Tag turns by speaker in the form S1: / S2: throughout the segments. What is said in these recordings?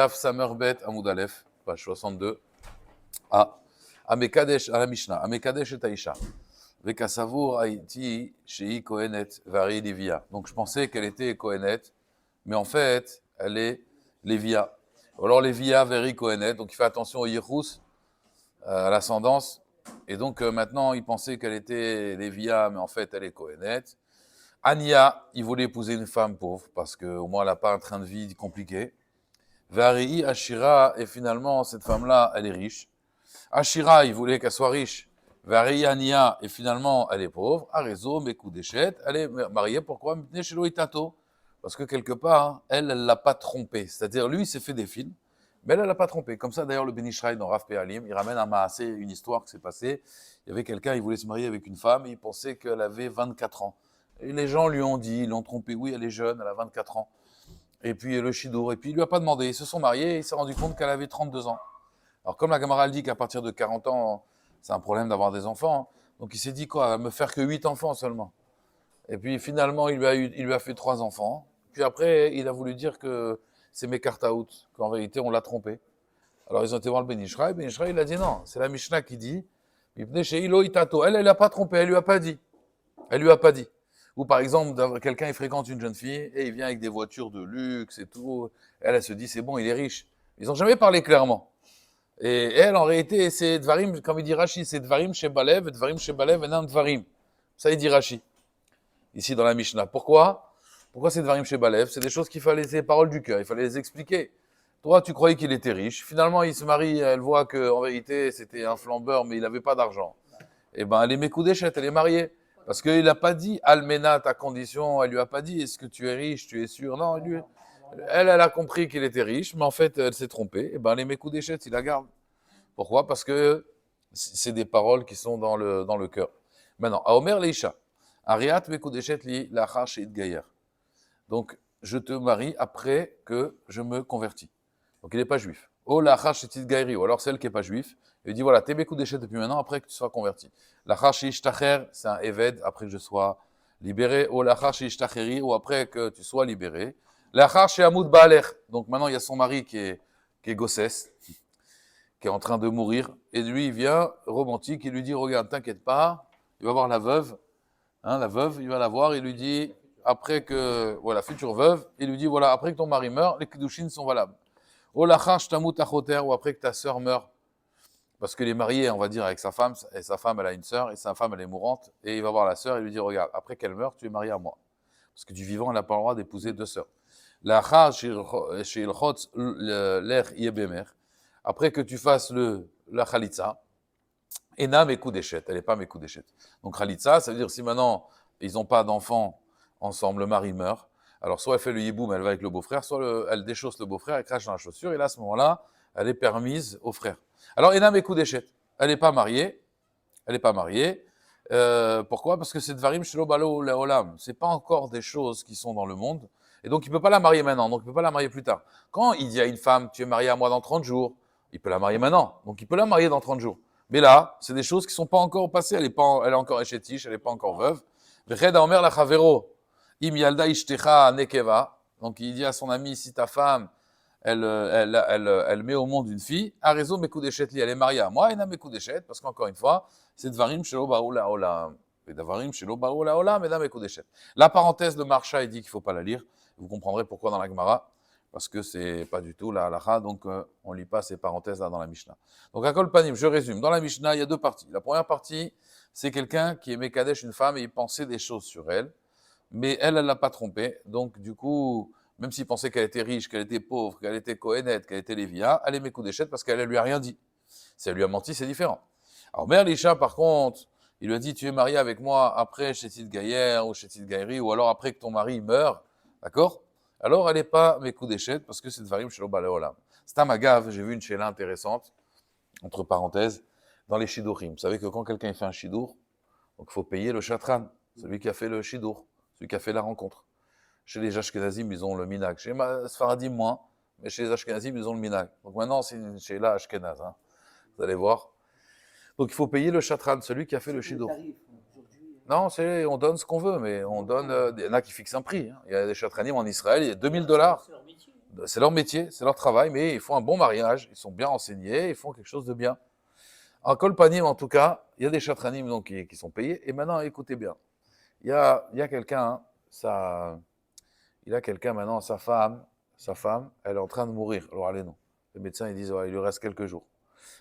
S1: Daf Samerbet Amoud Aleph, page 62. Ah, Amekadesh, à la Mishnah. Amekadesh et Aïcha. Vekasavour Haïti, Shei Kohenet, Vari Livia. Donc je pensais qu'elle était Kohenet, mais en fait, elle est Lévia. Alors Lévia, Vari Kohenet, donc il fait attention au Yichus, à l'ascendance. Et donc maintenant, il pensait qu'elle était Lévia, mais en fait, elle est Kohenet. Ania, il voulait épouser une femme pauvre, parce qu'au moins elle n'a pas un train de vie compliqué. Varii Ashira, et finalement, cette femme-là, elle est riche. Ashira, il voulait qu'elle soit riche. Varii Ania, et finalement, elle est pauvre. Arezo, Mekou Deshet, elle est mariée. Pourquoi? Parce que quelque part, elle ne l'a pas trompé. C'est-à-dire, lui, il s'est fait des films, mais elle ne l'a pas trompé. Comme ça, d'ailleurs, le Ben Ishraï dans Rav Pe'alim, il ramène à Maasé une histoire qui s'est passée. Il y avait quelqu'un, il voulait se marier avec une femme, et il pensait qu'elle avait 24 ans. Et les gens lui ont dit, ils l'ont trompé. Oui, elle est jeune, elle a 24 ans. Et puis le Shidour, et puis il lui a pas demandé. Ils se sont mariés et il s'est rendu compte qu'elle avait 32 ans. Alors comme la Gemara dit qu'à partir de 40 ans, c'est un problème d'avoir des enfants, donc il s'est dit quoi, me faire que 8 enfants seulement. Et puis finalement, il lui a fait 3 enfants. Puis après, il a voulu dire que c'est Mekartaout, qu'en vérité, on l'a trompé. Alors ils ont été voir le Ben Ishraï. Ben Ishraï, il a dit non, c'est la Mishnah qui dit, elle l'a pas trompé, elle lui a pas dit. Elle lui a pas dit. Ou par exemple, quelqu'un il fréquente une jeune fille et il vient avec des voitures de luxe et tout. Elle se dit c'est bon, il est riche. Ils n'ont jamais parlé clairement. Et elle, en réalité, c'est Dvarim, comme il dit Rashi, c'est Dvarim chez Balev, et non Dvarim. Ça, il dit Rashi, ici dans la Mishnah. Pourquoi c'est Dvarim chez Balev? C'est des choses qu'il fallait, c'est les paroles du cœur, il fallait les expliquer. Toi, tu croyais qu'il était riche. Finalement, il se marie, elle voit qu'en vérité, c'était un flambeur, mais il n'avait pas d'argent. Eh ben, elle est Mekoudéchet, elle est mariée. Parce qu'il n'a pas dit Almena, ta condition, elle lui a pas dit est-ce que tu es riche, tu es sûr. Non, elle a compris qu'il était riche, mais en fait, elle s'est trompée. Et ben, les Mekoudéchet, il la garde. Pourquoi? Parce que c'est des paroles qui sont dans le cœur. Maintenant, à Omer Leisha, Ariat Mekoudéchet li lachar sheit gayer. Donc, je te marie après que je me convertis. Donc, il n'est pas juif. Oh, lachar sheit gairi, ou alors celle qui n'est pas juif. Il dit voilà, t'es Mekoudéchet depuis maintenant, après que tu sois converti. Lachar sheishtacher, c'est un éved, après que je sois libéré. Ou lachar sheishtacheri, ou après que tu sois libéré. Lachar shehamud baalech. Donc, maintenant, il y a son mari qui est gossesse, qui est en train de mourir. Et lui, il vient, romantique, il lui dit regarde, t'inquiète pas, il va voir la veuve. La veuve, il va la voir, il lui dit, après que, voilà, future veuve, il lui dit, voilà, après que ton mari meurt, les kedushin sont valables. Ou lachar shtamut achoter, ou après que ta sœur meurt, parce qu'il est marié, on va dire, avec sa femme, et sa femme, elle a une sœur, et sa femme, elle est mourante, et il va voir la sœur, et lui dit, regarde, après qu'elle meurt, tu es marié à moi. Parce que du vivant, elle n'a pas le droit d'épouser 2 sœurs. Lachar sheilchotz l'er yebemer, après que tu fasses la chalitza, Ena Mekoudéchet, elle n'est pas Mekoudéchet. Donc Khalitsa, ça veut dire si maintenant ils n'ont pas d'enfants ensemble, le mari meurt, alors soit elle fait le yiboum, elle va avec le beau-frère, soit elle déchausse le beau-frère, elle crache dans la chaussure, et là à ce moment-là, elle est permise au frère. Alors Ena Mekoudéchet, elle n'est pas mariée, elle n'est pas mariée. Pourquoi? Parce que c'est Dvarim Shelo Balo Leolam, c'est pas encore des choses qui sont dans le monde, et donc il ne peut pas la marier maintenant, donc il ne peut pas la marier plus tard. Quand il dit à une femme, tu es mariée à moi dans 30 jours, il peut la marier maintenant, donc il peut la marier dans 30 jours. Mais là, c'est des choses qui ne sont pas encore passées. Elle est encore échétiche, elle n'est pas encore veuve. Donc il dit à son ami, si ta femme, elle met au monde une fille, a raison, Mekoudéchet, elle est mariée à moi, et n'a Mekoudéchet, parce qu'encore une fois, c'est Dvarim Shelo Baou Laolam. Dvarim Shelo Baou Laolam, et n'a Mekoudéchet. La parenthèse de Marsha, il dit qu'il ne faut pas la lire. Vous comprendrez pourquoi dans la Gemara. Parce que c'est pas du tout la halakha, donc on lit pas ces parenthèses-là dans la Mishnah. Donc à Kol Panim, je résume. Dans la Mishnah, il y a 2 parties. La première partie, c'est quelqu'un qui est Mekadesh une femme et il pensait des choses sur elle, mais elle l'a pas trompé. Donc du coup, même s'il pensait qu'elle était riche, qu'elle était pauvre, qu'elle était Kohenet, qu'elle était Lévia, elle est Mekoudéchet parce qu'elle lui a rien dit. Si elle lui a menti, c'est différent. Alors Mère Lisha, par contre, il lui a dit tu es marié avec moi après Shetit Gayer ou Shetit Gairi, ou alors après que ton mari meurt, d'accord? Alors elle n'est pas Mekoudéchet parce que c'est Dvarim Shelo Baleolam. C'est un magav, j'ai vu une chéla intéressante, entre parenthèses, dans les Shidurim. Vous savez que quand quelqu'un fait un Shidur, donc il faut payer le Shatran, celui qui a fait le Shidur, celui qui a fait la rencontre. Chez les Ashkenazim, ils ont le Minag. Chez les Sfaradim, moins, mais chez les Ashkenazim, ils ont le Minag. Donc maintenant, c'est une chéla Ashkenaz, hein. Vous allez voir. Donc il faut payer le Shatran, celui qui a fait le Shidur. Non, on donne ce qu'on veut, mais on donne. Il y en a qui fixent un prix. Il y a des chatranim en Israël, il y a $2000. c'est leur métier, c'est leur travail, mais ils font un bon mariage, ils sont bien renseignés, ils font quelque chose de bien. En Kolpanim, en tout cas, il y a des chatranim donc, qui sont payés. Et maintenant, écoutez bien, il y a quelqu'un, hein, il a quelqu'un maintenant, sa femme, elle est en train de mourir. Alors allez, non. Les médecins, ils disent, ouais, il lui reste quelques jours.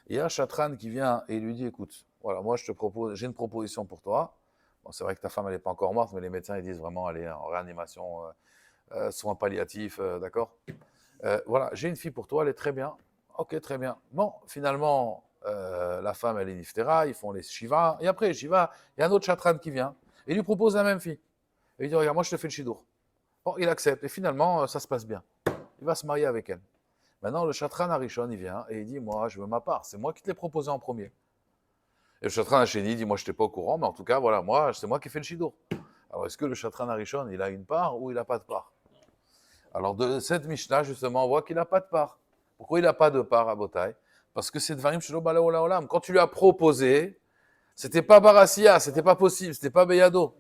S1: Il y a un chatran qui vient et il lui dit, écoute, voilà, moi je te propose, j'ai une proposition pour toi. Bon, c'est vrai que ta femme, elle n'est pas encore morte, mais les médecins, ils disent vraiment, elle est en réanimation, soins palliatifs, d'accord. Voilà, j'ai une fille pour toi, elle est très bien. Ok, très bien. Bon, finalement, la femme, elle est niftera, ils font les shiva. Et après, shiva, il y a un autre chatran qui vient et il lui propose la même fille. Et il dit, regarde, moi je te fais le shidour. Bon, il accepte et finalement, ça se passe bien. Il va se marier avec elle. Maintenant, le chatran Arishon, il vient et il dit, moi, je veux ma part. C'est moi qui te l'ai proposé en premier. Et le chatran Hachéni dit, moi, je n'étais pas au courant, mais en tout cas, voilà, moi, c'est moi qui ai fait le shidour. Alors, est-ce que le chatran Arishon, il a une part ou il n'a pas de part? Alors, de cette Mishnah, justement, on voit qu'il n'a pas de part. Pourquoi il n'a pas de part à Botaï? Parce que c'est Dvarim Shelo Bala Olam. Quand tu lui as proposé, c'était pas Barassia, c'était pas possible, c'était pas Beyado.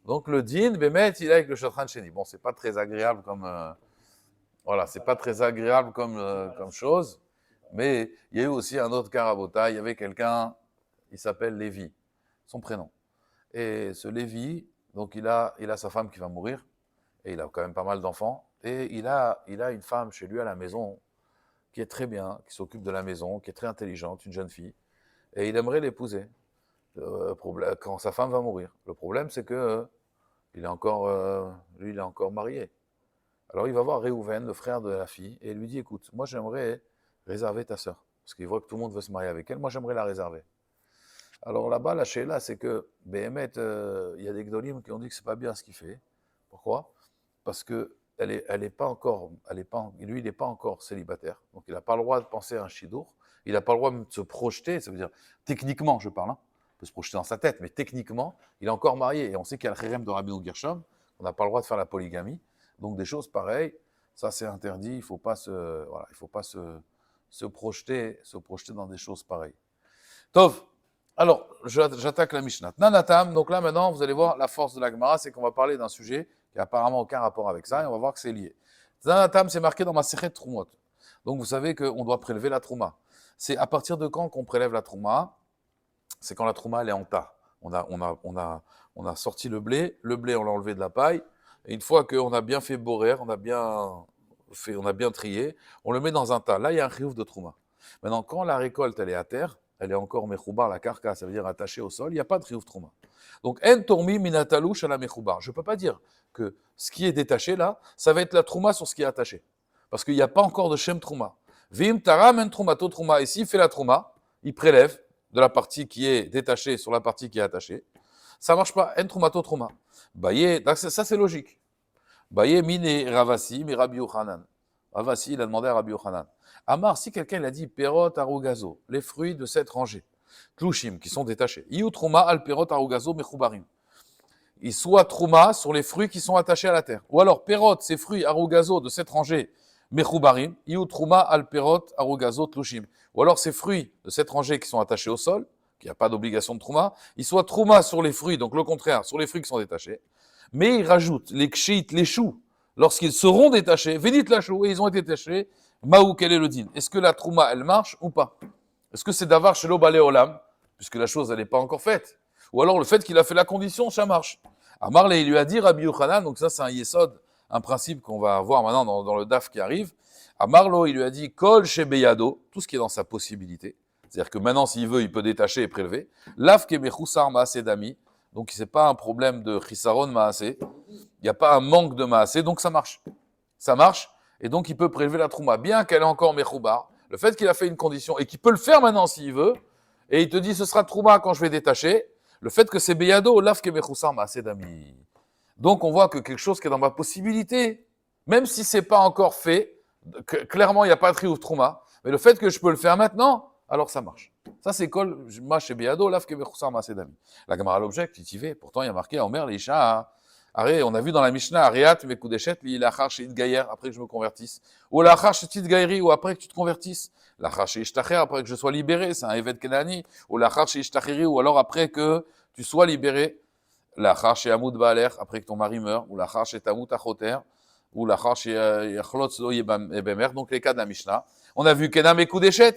S1: Donc, le din, Bémet, il est avec le chatran Hachéni. Bon, c'est pas très agréable comme. Voilà, c'est pas très agréable comme chose. Mais il y a eu aussi un autre cas à Botaï. Il y avait quelqu'un, il s'appelle Lévi, son prénom. Et ce Lévi, donc il a sa femme qui va mourir, et il a quand même pas mal d'enfants, et il a une femme chez lui à la maison qui est très bien, qui s'occupe de la maison, qui est très intelligente, une jeune fille, et il aimerait l'épouser quand sa femme va mourir. Le problème, c'est que lui, il est encore marié. Alors il va voir Réhouven, le frère de la fille, et il lui dit, écoute, moi j'aimerais réserver ta sœur, parce qu'il voit que tout le monde veut se marier avec elle, moi j'aimerais la réserver. Alors là-bas, la Sheila, c'est que Béhémet, il y a des Gdolim qui ont dit que c'est pas bien ce qu'il fait. Pourquoi? Parce que elle est pas encore, lui, il n'est pas encore célibataire, donc il n'a pas le droit de penser à un shidour, il n'a pas le droit de se projeter, ça veut dire, techniquement, je parle, hein, il peut se projeter dans sa tête, mais techniquement, il est encore marié, et on sait qu'il y a le Kherem de Rabbeinu Gershom, on n'a pas le droit de faire la polygamie, donc des choses pareilles, ça c'est interdit, il ne faut pas se projeter dans des choses pareilles. Tov. Alors, j'attaque la Mishnah. Nanatam, donc là maintenant, vous allez voir la force de la Gemara, c'est qu'on va parler d'un sujet qui n'a apparemment aucun rapport avec ça, et on va voir que c'est lié. Nanatam, c'est marqué dans ma Sechet Trumot. Donc vous savez qu'on doit prélever la Trouma. C'est à partir de quand qu'on prélève la Trouma? C'est quand la Trouma, elle est en tas. On a sorti le blé on l'a enlevé de la paille, et une fois qu'on a bien fait borer, on a bien trié, on le met dans un tas. Là, il y a un chiouf de Trouma. Maintenant, quand la récolte, elle est à terre, elle est encore mechoubar, la carcasse, ça veut dire attachée au sol, il n'y a pas de chiouf Trouma. Donc, en tormi minatalouch à la mechoubar. Je ne peux pas dire que ce qui est détaché là, ça va être la Trouma sur ce qui est attaché. Parce qu'il n'y a pas encore de Shem Trouma. Vim taram en Troumato Trouma. Et s'il fait la Trouma, il prélève de la partie qui est détachée sur la partie qui est attachée. Ça ne marche pas. En Troumato Trouma. Ça c'est logique. Baye mine Ravasi, mais Rabbi Yochanan. Ravasi, il a demandé à Rabbi Yochanan. Amar, si quelqu'un a dit perot arugazo, les fruits de cette rangée, tlouchim, qui sont détachés. Iou trouma al perot arugazo mechoubarim. Il soit trouma sur les fruits qui sont attachés à la terre. Ou alors perot, ces fruits arugazo de cette rangée, mechoubarim. Iou trouma al perot arugazo tlouchim. Ou alors ces fruits de cette rangée qui sont attachés au sol, qui n'y a pas d'obligation de trouma, ils soient trouma sur les fruits, donc le contraire, sur les fruits qui sont détachés. Mais il rajoute les kshit, les choux, lorsqu'ils seront détachés, védit la chou, et ils ont été détachés, maou, quel est le din? Est-ce que la trouma, elle marche ou pas? Est-ce que c'est d'avar chez l'obale olam, puisque la chose, elle n'est pas encore faite? Ou alors le fait qu'il a fait la condition, ça marche. Amarle, il lui a dit, Rabbi Yochanan, donc ça c'est un yesod, un principe qu'on va voir maintenant dans le daf qui arrive. Amarlo, il lui a dit, kol chez beyado, tout ce qui est dans sa possibilité. C'est-à-dire que maintenant, s'il veut, il peut détacher et prélever. Lav kemechusar maasedami, donc ce n'est pas un problème de chisaron maasé, il n'y a pas un manque de maasé, donc ça marche. Ça marche, et donc il peut prélever la trouma, bien qu'elle est encore mechoubar. Le fait qu'il a fait une condition, et qu'il peut le faire maintenant s'il veut, et il te dit ce sera trouma quand je vais détacher, le fait que c'est beyado, laf ke mechusar maasé dami. Donc on voit que quelque chose qui est dans ma possibilité, même si ce n'est pas encore fait, clairement il n'y a pas de triouf trouma, mais le fait que je peux le faire maintenant, alors ça marche. Ça, c'est kol, ma chez Beado, laf kebechoussar maasedami. La Gemara l'objecte, il y va. Pourtant, il y a marqué, Omer, l'Isha, arrête, on a vu dans la Mishnah, Ariat, Mekudeshet, l'achar chez Gaïer, après que je me convertisse. Ou l'achar chez Gaïri, ou après que tu te convertisses. L'achar chez Ishtacher, après que je sois libéré, c'est un évêque Kenani. Ou l'achar chez Ishtacheri, ou alors après que tu sois libéré. L'achar chez Hamoud Baaler, après que ton mari meurt. Ou l'achar chez Tamut Achoter, ou lachar sheyachlot lo yebemer, donc les cas de la Mishnah. On a vu Kenam et Koudeshet.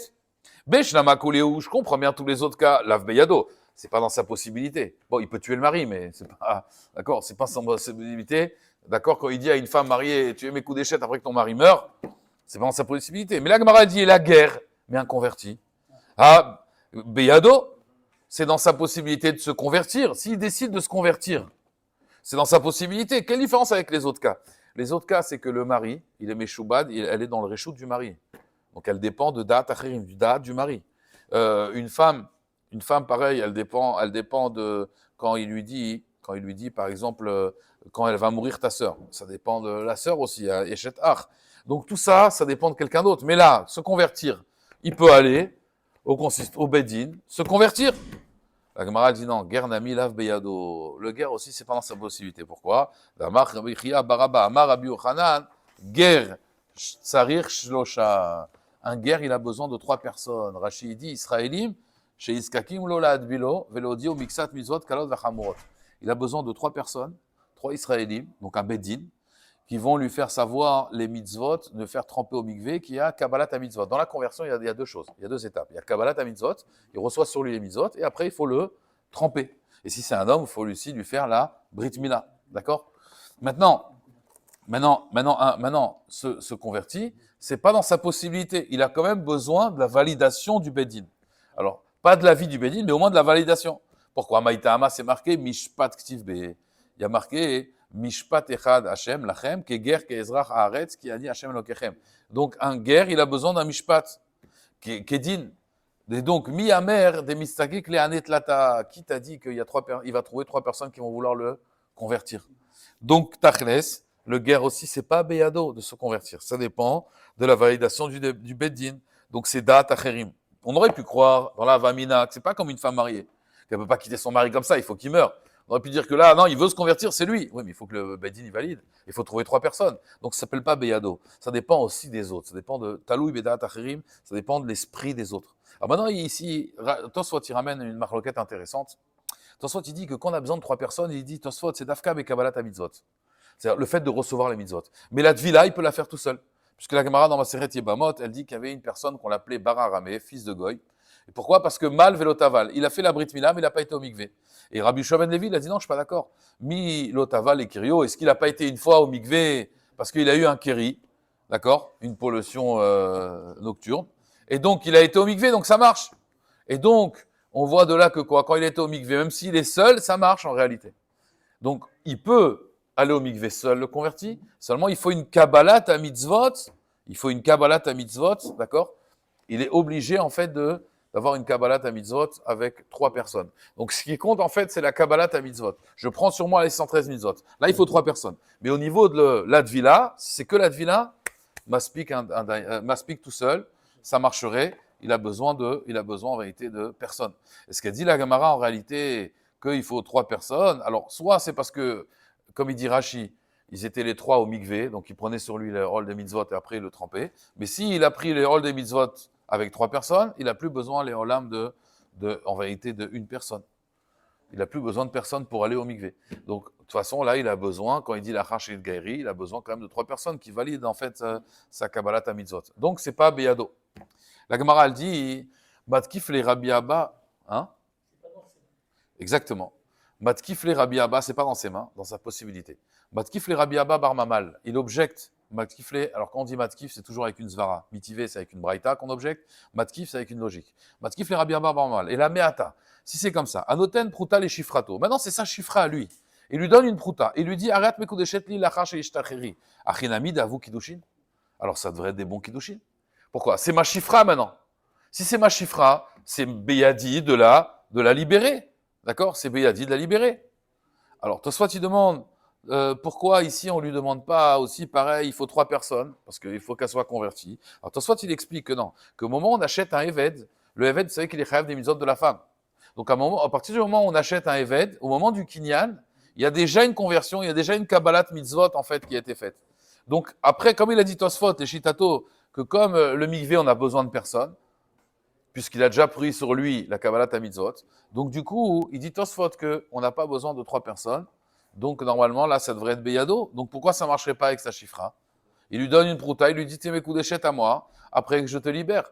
S1: Beshlama Koléou, je comprends bien tous les autres cas, Lav Beyado. C'est pas dans sa possibilité. Bon, il peut tuer le mari, mais c'est pas, d'accord, c'est pas sans possibilité. D'accord, quand il dit à une femme mariée, tu es mes coups d'échette après que ton mari meurt, c'est pas dans sa possibilité. Mais la Gemara dit la guerre, mais un converti. Ah, Beyado, c'est dans sa possibilité de se convertir. S'il décide de se convertir, c'est dans sa possibilité. Quelle différence avec les autres cas? Les autres cas, c'est que le mari, il est Meshoubad, elle est dans le réchout du mari. Donc elle dépend de Da'at Acherim, du Da'at du mari. Une femme, pareil, elle dépend de quand il lui dit, par exemple, quand elle va mourir ta sœur. Ça dépend de la sœur aussi, Eshet Ach. Donc tout ça, ça dépend de quelqu'un d'autre. Mais là, se convertir, il peut aller au Bedin, se convertir. La Gemara dit non, guerre nami lav beyado. Le guerre aussi, c'est pas dans sa possibilité. Pourquoi? Damar Rabbi Chia Baraba Amar Rabbi Yochanan, guerre tsarir shlosha. Un guerre, il a besoin de 3 personnes. Rashi dit Israélim, chez Iskakim Lola Adbilo, Velodio Mixat Mizot Kalot Vachamorot. Il a besoin de 3 personnes, 3 Israélim, donc un Bedin, qui vont lui faire savoir les mitzvot, de faire tremper au mikvé, qui a Kabbalat à mitzvot. Dans la conversion, il y a 2 choses, il y a 2 étapes. Il y a Kabbalat à mitzvot, il reçoit sur lui les mitzvot, et après il faut le tremper. Et si c'est un homme, il faut aussi lui faire la Brit Mila. D'accord? Maintenant, se convertit, c'est pas dans sa possibilité. Il a quand même besoin de la validation du Bedin. Alors, pas de l'avis du Bedin, mais au moins de la validation. Pourquoi? Maïtahama, c'est marqué Mishpat Ktiv Be. Il y a marqué Mishpat Echad Hashem Lachem, Keger Keezrach Haaretz, qui a dit Hashem Lokechem. Donc, un guerre, il a besoin d'un Mishpat, Kedin. Et donc, mi amer des mistagik le anet lata. Qui t'a dit qu'il va trouver 3 personnes qui vont vouloir le convertir? Donc, Tachles, le guerre aussi, c'est pas Beyado de se convertir. Ça dépend de la validation du Beddin. Donc, c'est Da'at Acherim. On aurait pu croire dans la Vamina que c'est pas comme une femme mariée, qu'elle peut pas quitter son mari comme ça, il faut qu'il meure. On aurait pu dire que là, non, il veut se convertir, c'est lui. Oui, mais il faut que le Beddin il valide. Il faut trouver 3 personnes. Donc, ça s'appelle pas Beyado. Ça dépend aussi des autres. Ça dépend de Talou Bedat Acherim. Ça dépend de l'esprit des autres. Alors maintenant, ici, Tosfot, il ramène une marloquette intéressante. Tosfot, il dit que quand on a besoin de 3 personnes, il dit Tosfot, c'est Dafka et Kabbalat à mitzvot. C'est-à-dire le fait de recevoir les mitzvot. Mais la Tvila, il peut la faire tout seul. Puisque la Gemara dans Maseret Yebamot, elle dit qu'il y avait une personne qu'on l'appelait Bar Aramé, fils de Goy. Et pourquoi? Parce que Mal Velotaval, il a fait la Brit Mila, mais il n'a pas été au mikvé. Et Rabbi Shua ben Levi, il a dit non, je ne suis pas d'accord. Mi Lotaval et Kirio, est-ce qu'il n'a pas été une fois au mikvé parce qu'il a eu un Keri, d'accord? Une pollution nocturne. Et donc, il a été au mikvé, donc ça marche. Et donc, on voit de là que quoi? Quand il était au mikvé, même s'il est seul, ça marche en réalité. Donc, il peut aller au mikvé seul, le converti. Seulement, il faut une kabbalat à mitzvot. D'accord? Il est obligé, en fait, d'avoir une kabbalat à mitzvot avec 3 personnes. Donc, ce qui compte, en fait, c'est la kabbalat à mitzvot. Je prends sur moi les 113 mitzvot. Là, il faut 3 personnes. Mais au niveau de l'advila, si c'est que l'advila, maspik tout seul, ça marcherait. Il a besoin en vérité de personnes. Et ce qu'a dit la Gemara, en réalité, qu'il faut 3 personnes. Alors, soit c'est parce que, comme il dit Rashi, ils étaient les 3 au mikvé, donc il prenait sur lui le rôle des mitzvot et après il le trempait. Mais s'il a pris les rôles des mitzvot avec 3 personnes, il n'a plus besoin les rôles en vérité, de 1 personne. Il n'a plus besoin de personne pour aller au mikvé. Donc, de toute façon, là, il a besoin, quand il dit la Chachit Gairi, il a besoin quand même de 3 personnes qui valident en fait sa Kabbalat à mitzvot. Donc, c'est pas Beyado. La Gemara, elle dit, Matkif les Rabbi Abba, hein? Exactement. Matkif les Rabbi Abba, c'est pas dans ses mains, dans sa possibilité. Matkif les Rabbi Abba bar Mamal, il objecte. Matkif les, alors quand on dit Matkif, c'est toujours avec une svara. Mitivé, c'est avec une braïta qu'on objecte. Matkif, c'est avec une logique. Matkif les Rabbi Abba bar Mamal. Et la Meata, si c'est comme ça, Anoten pruta les chifrato. Maintenant, c'est sa chifra à lui. Il lui donne une pruta. Il lui dit, arrête mes koudeshetli lachash et ishtacheri. Achinamid avu kiddushin. Alors ça devrait être des bons kiddushin. Pourquoi? C'est ma chifra maintenant. Si c'est ma chifra, c'est Beyadi de la libérer. D'accord? C'est Beyadi de la libérer. Alors, Tosfot, il demande pourquoi ici on ne lui demande pas aussi pareil, il faut 3 personnes, parce qu'il faut qu'elle soit convertie. Alors, Tosfot, il explique que non, qu'au moment où on achète un Eved, le Eved, vous savez qu'il est chayav des mitzvot de la femme. Donc, à partir du moment où on achète un Eved, au moment du Kinyan, il y a déjà une conversion, il y a déjà une Kabbalat mitzvot en fait qui a été faite. Donc, après, comme il a dit Tosfot et Shitato, que comme le mikvé, on a besoin de personne, puisqu'il a déjà pris sur lui la Kabbalat à mitzvot. Donc du coup, il dit Tosfot qu'on n'a pas besoin de 3 personnes, Donc, normalement, là, ça devrait être Beyado. Donc, pourquoi ça ne marcherait pas avec sa chifra? Il lui donne une prouta, il lui dit, tiens, mes coups d'échette à moi, après que je te libère.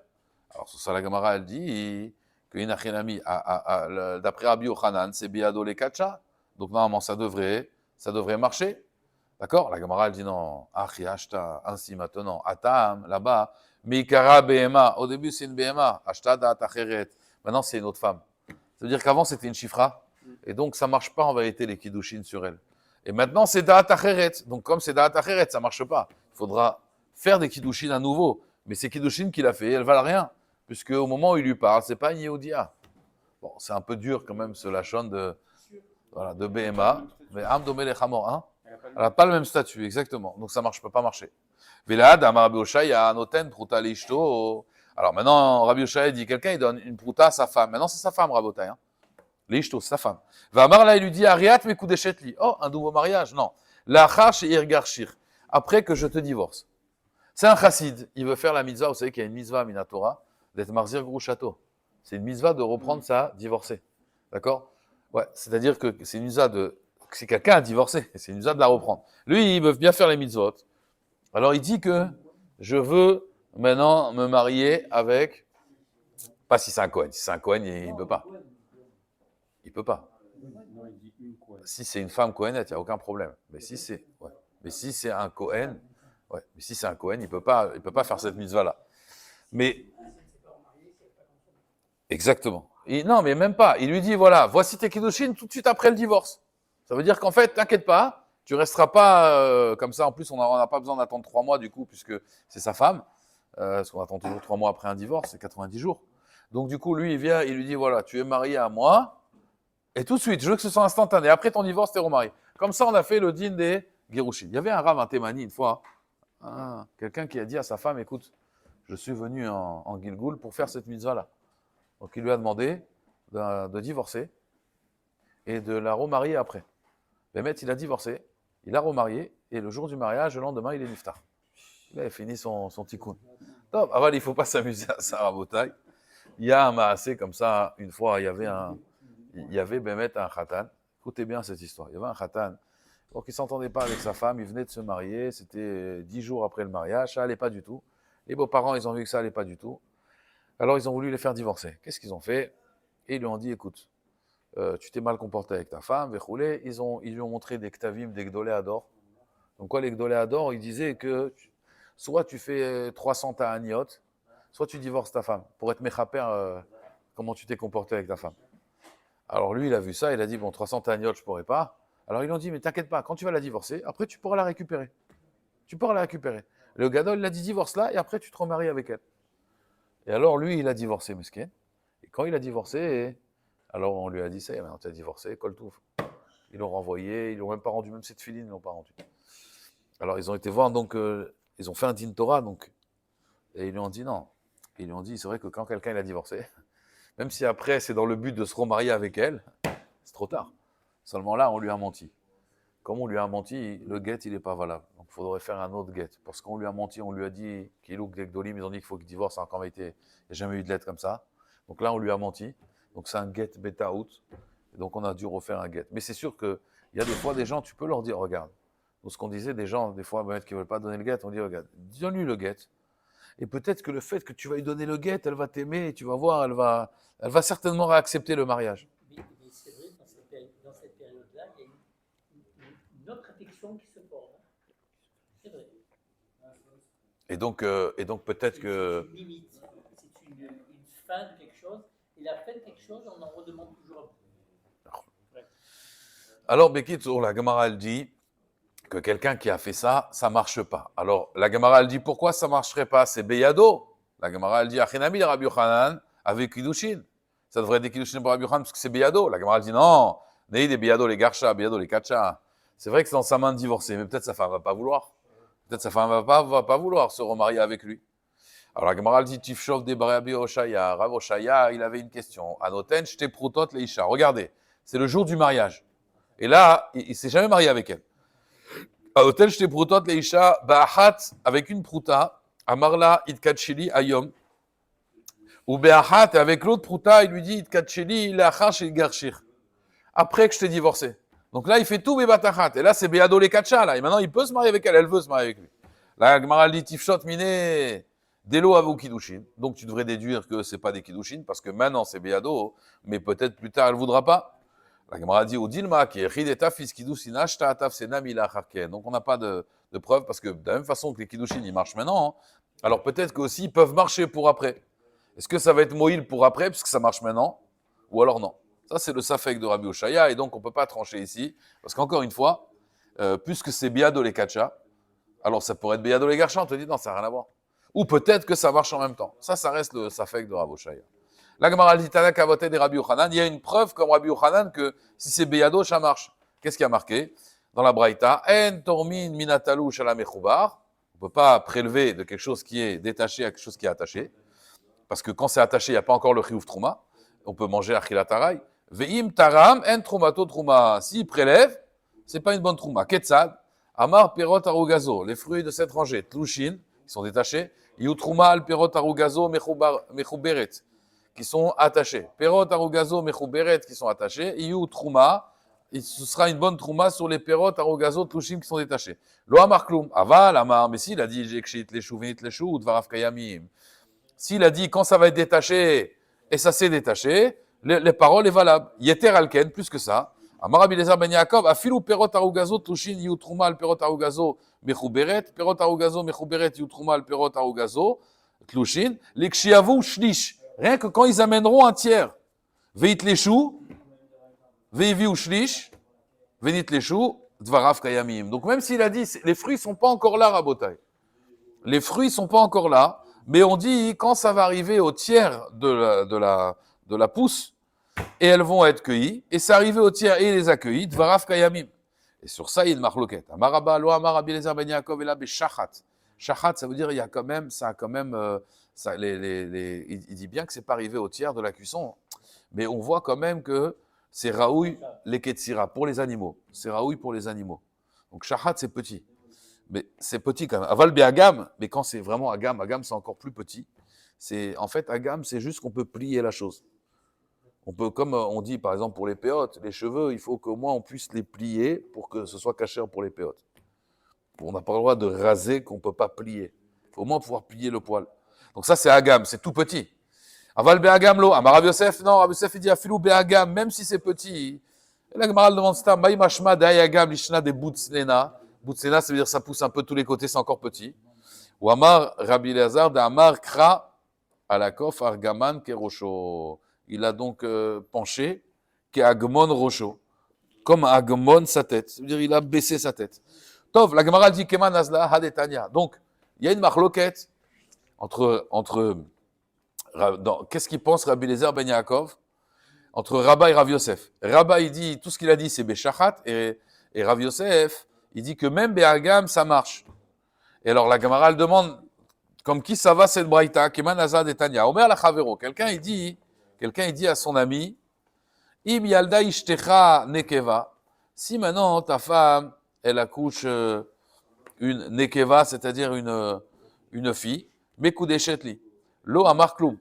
S1: Alors, sur ça, la Gemara, elle dit que Inachinami, d'après Rabbi Yochanan, c'est Beyado les Kacha. Donc, normalement, ça devrait marcher. D'accord? La Gemara, elle dit non. Achi, ashta, ainsi maintenant. Atam, là-bas. Mikara Behema. Au début, c'est une Behema. Ashta da tacheret. Maintenant, c'est une autre femme. Ça veut dire qu'avant, c'était une chifra. Et donc, ça ne marche pas en vérité, les kiddushin sur elle. Et maintenant, c'est Da'at Acheret. Donc, comme c'est Da'at Acheret, ça ne marche pas. Il faudra faire des kiddushin à nouveau. Mais ces kiddushin qu'il a fait, elles ne valent rien. Puisque au moment où il lui parle, ce n'est pas une Yehudia. Bon, c'est un peu dur quand même, ce lachon de Behema. Mais Amdomé le Chamor, hein? Elle n'a pas le même statut, exactement. Donc, ça ne peut pas marcher. Velad, Amar Rabbi Oshaya, Noten, Pruta Lishto. Alors, maintenant, Rabbi Oshaya dit quelqu'un, il donne une Pruta à sa femme. Maintenant, c'est sa femme, Rabotai, hein? L'ishto, sa femme. Va Amar là, il lui dit Ariat me koudeshetli. Oh, un nouveau mariage. Non. L'achar chez Irgarshir. Après que je te divorce. C'est un chassid. Il veut faire la mitzvah. Vous savez qu'il y a une mitzvah minatora d'être marzir grouchato. C'est une mitzvah de reprendre sa divorcée. D'accord? Ouais. C'est-à-dire que c'est une mitzvah de. Si quelqu'un a divorcé, c'est une mitzvah de la reprendre. Lui, il veut bien faire les mitzvot. Alors il dit que je veux maintenant me marier avec. Pas si c'est un Kohen. Si c'est un Kohen, il ne peut pas. Il ne peut pas. Si c'est une femme Kohenette, il n'y a aucun problème. Mais si c'est un Kohen, ouais. Mais si c'est un Kohen, il peut pas faire cette mitzvah-là. Mais exactement. Non, mais même pas. Il lui dit voilà, voici tes kiddushin tout de suite après le divorce. Ça veut dire qu'en fait, t'inquiète pas, tu resteras pas comme ça. En plus, on n'a pas besoin d'attendre 3 mois du coup, puisque c'est sa femme. Parce qu'on attend toujours 3 mois après un divorce, c'est 90 jours. Donc du coup, lui, il vient, il lui dit voilà, tu es marié à moi. Et tout de suite, je veux que ce soit instantané. Après ton divorce, t'es remarié. Comme ça, on a fait le din des Gerushin. Il y avait un Rav, un Témani, une fois, quelqu'un qui a dit à sa femme, écoute, je suis venu en Gilgoul pour faire cette mitzvah-là. Donc il lui a demandé de divorcer et de la remarier après. Bémet, il a divorcé, il a remarié, et le jour du mariage, le lendemain, il est niftar. Il avait fini son tikkun. Donc, il ne faut pas s'amuser à ça, Rabotai. Il y a un maasé comme ça, une fois, il y avait Bémet un khatan. Écoutez bien cette histoire. Il y avait un khatan. Donc il ne s'entendait pas avec sa femme, il venait de se marier, c'était 10 jours après le mariage, ça n'allait pas du tout. Les beaux-parents, ils ont vu que ça n'allait pas du tout. Alors ils ont voulu les faire divorcer. Qu'est-ce qu'ils ont fait? Et ils lui ont dit, écoute, tu t'es mal comporté avec ta femme, véchoulé. Ils lui ont montré des ktavim, des gdoléador. Donc quoi, les gdoléador, ils disaient que soit tu fais 300 ta'aniot, soit tu divorces ta femme, pour être méchaper comment tu t'es comporté avec ta femme. Alors lui, il a vu ça, il a dit, bon, 300 ta'aniot, je ne pourrais pas. Alors ils lui ont dit, mais t'inquiète pas, quand tu vas la divorcer, après tu pourras la récupérer. Tu pourras la récupérer. Le gadol, il a dit, divorce-la, et après tu te remaries avec elle. Et alors lui, il a divorcé, mesquin. Et quand il a divorcé, alors on lui a dit, ça y est, maintenant tu as divorcé, coltouf. Ils l'ont renvoyé, ils l'ont même pas rendu, même cette filine, ils l'ont pas rendu. Alors ils ont été voir, donc ils ont fait un din Torah, donc, et ils lui ont dit non. Ils lui ont dit, c'est vrai que quand quelqu'un il a divorcé, même si après c'est dans le but de se remarier avec elle, c'est trop tard. Seulement là, on lui a menti. Comme on lui a menti, le guet, il n'est pas valable. Donc il faudrait faire un autre guet. Parce qu'on lui a menti, on lui a dit qu'il ouvre Gdolim, ils ont dit qu'il faut qu'il divorce, alors qu'en vérité, il n'y a jamais eu de lettre comme ça. Donc là, on lui a menti. Donc c'est un guet bêta out. Donc on a dû refaire un guet. Mais c'est sûr qu'il y a des fois des gens, tu peux leur dire, regarde. Donc ce qu'on disait, des gens, des fois, qui ne veulent pas donner le guet, on dit, regarde, donne-lui le guet. Et peut-être que le fait que tu vas lui donner le guet, elle va t'aimer, et tu vas voir, elle va certainement réaccepter le mariage.
S2: Mais c'est vrai, dans cette période-là, il y a une autre affection qui se forme. C'est vrai.
S1: Et donc peut-être que...
S2: C'est une limite, c'est une fin de quelque chose, et la fin de quelque chose, on en redemande toujours un peu.
S1: Alors, Bekitsour, la Gemara, elle dit que quelqu'un qui a fait ça, ça ne marche pas. Alors, la Gemara, elle dit pourquoi ça ne marcherait pas? C'est Beyado. La Gemara, elle dit Achinami, Rabbi Yochanan, avec Kiddushin. Ça devrait être des Kiddushin pour Rabbi Yochanan parce que c'est Beyado. La Gemara, elle dit non, Nei des Beyado, les Garcha, Beyado, les Kacha. C'est vrai que c'est dans sa main de divorcer, mais peut-être sa femme ne va pas vouloir. Peut-être sa femme ne va pas vouloir se remarier avec lui. Alors, la Gemara, elle dit Tifshov de Rabbi Oshaya. Rabbi Oshaya, il avait une question. Anoten, shte prutot leisha. Regardez, c'est le jour du mariage. Et là, il ne s'est jamais marié avec elle. À l'hôtel, j'étais proutot leisha ba'achat avec une prouta, amarla itkatchili ayom. Ou be'achat et avec l'autre prouta, il lui dit itkatchili la'achar shel garshir. Après que je t'ai divorcé. Donc là, il fait tout Bebatachat. Et là, c'est Beado les Kacha, là. Et maintenant, il peut se marier avec elle. Elle veut se marier avec lui. La Gemara dit Tifshot Miné, Delo Avou Kiddushin. Donc tu devrais déduire que c'est pas des Kiddushin parce que maintenant, c'est Beado. Mais peut-être plus tard, elle voudra pas. La Gemara dit au Dilma qui est Hideta fils Kiddushin, Ashta Ataf Senam Ila Harken. Donc on n'a pas de preuve parce que de la même façon que les Kiddushin, ils marchent maintenant. Hein, alors peut-être qu'aussi, ils peuvent marcher pour après. Est-ce que ça va être Moïl pour après, puisque ça marche maintenant, ou alors non? Ça, c'est le Safek de Rabbi Oshaya, et donc on ne peut pas trancher ici, parce qu'encore une fois, puisque c'est Biado les Kacha, alors ça pourrait être Biado les Garcha, on te dit non, ça n'a rien à voir. Ou peut-être que ça marche en même temps. Ça reste le Safek de Rabbi Oshaya. La Gemara dit Tana Kavoté des Rabbi Yochanan, il y a une preuve comme Rabbi Yochanan que si c'est Biado, ça marche. Qu'est-ce qui a marqué dans la Braïta? En tormin minatalu shalom echoubar. On ne peut pas prélever de quelque chose qui est détaché à quelque chose qui est attaché. Parce que quand c'est attaché, il n'y a pas encore le chiyuv trouma. On peut manger achilat taray. Ve'im taram en troumato trouma. S'il prélève, c'est pas une bonne trouma. Ketzad, amar perot arugazo. Les fruits de cette rangée, tlushin, qui sont détachés. Yu trouma al perot arugazo mechuberet, qui sont attachés. Perot arugazo mechuberet, qui sont attachés. Yu trouma, ce sera une bonne trouma sur les perot arugazo tlushin qui sont détachés. Lo amar klum. Aval amar, mais s'il a dit jekshit leshu venit leshu ou dvarav kayamim. S'il a dit quand ça va être détaché et ça s'est détaché, les paroles est valable. Yeter alken, plus que ça. Amar Rabbi Eliezer ben Yaakov, afilu perot arugazo tlushin yu truma al perot arugazo mechuberet, perot arugazo mechuberet yu truma al perot arugazo tlushin, lekshiavu shlish. Rien que quand ils amèneront un tiers. Veit leshu, veiviu shlish, venit leshu, dvarav kayamim. Donc même s'il a dit, les fruits sont pas encore là, Rabotai. Les fruits sont pas encore là. Mais on dit, quand ça va arriver au tiers de la pousse, et elles vont être cueillies, et ça arrive au tiers et les accueillis, dvarav kayamim. Et sur ça, il y a une marloquette. Amaraba, lo amar Rabbi Eliezer ben Yaakov, et là, beshachat. Shachat, ça veut dire, il y a quand même, ça a quand même, il dit bien que c'est pas arrivé au tiers de la cuisson. Mais on voit quand même que c'est raoui les ketsira, pour les animaux. C'est raoui pour les animaux. Donc, shachat, c'est petit. Mais c'est petit quand même. Aval Agam, mais quand c'est vraiment Agam c'est encore plus petit. En fait, Agam, c'est juste qu'on peut plier la chose. On peut, comme on dit par exemple pour les péotes, les cheveux, il faut qu'au moins on puisse les plier pour que ce soit caché pour les péotes. On n'a pas le droit de raser qu'on ne peut pas plier. Il faut au moins pouvoir plier le poil. Donc ça, c'est Agam, c'est tout petit. Aval Agam lo. Amar Rav Yosef, non, Rav Yosef il dit Afilou Agam, même si c'est petit. Et là, Gemara demande ça, Maï Mashma Daï Agam Lishna de Boutslena. Boutsena, ça veut dire que ça pousse un peu de tous les côtés, c'est encore petit. Ou Amar Rabbi Eliezer d'Amar Kra Alakof Argaman Kerosho. Il a donc penché Keagmon Rocho, comme Agmon sa tête. Ça veut dire il a baissé sa tête. Tov, la Gemara dit Keman Azla Hadetania. Donc, il y a une marloquette qu'est-ce qu'il pense Rabbi Eliezer ben Yaakov entre Rabba et Rav Yosef. Rabba, il dit, tout ce qu'il a dit, c'est Béchachat, et Rav Yosef, il dit que même Béagam, ça marche. Et alors, la Gemara, elle demande, comme qui ça va cette braïta, Keman Azad et Tanya. Omer la Chavero. Quelqu'un, il dit à son ami, Im Yalda Ishtecha Nekeva. Si maintenant, ta femme, elle accouche une Nekeva, c'est-à-dire une fille, Mekudeshetli. Lo Amar Klum.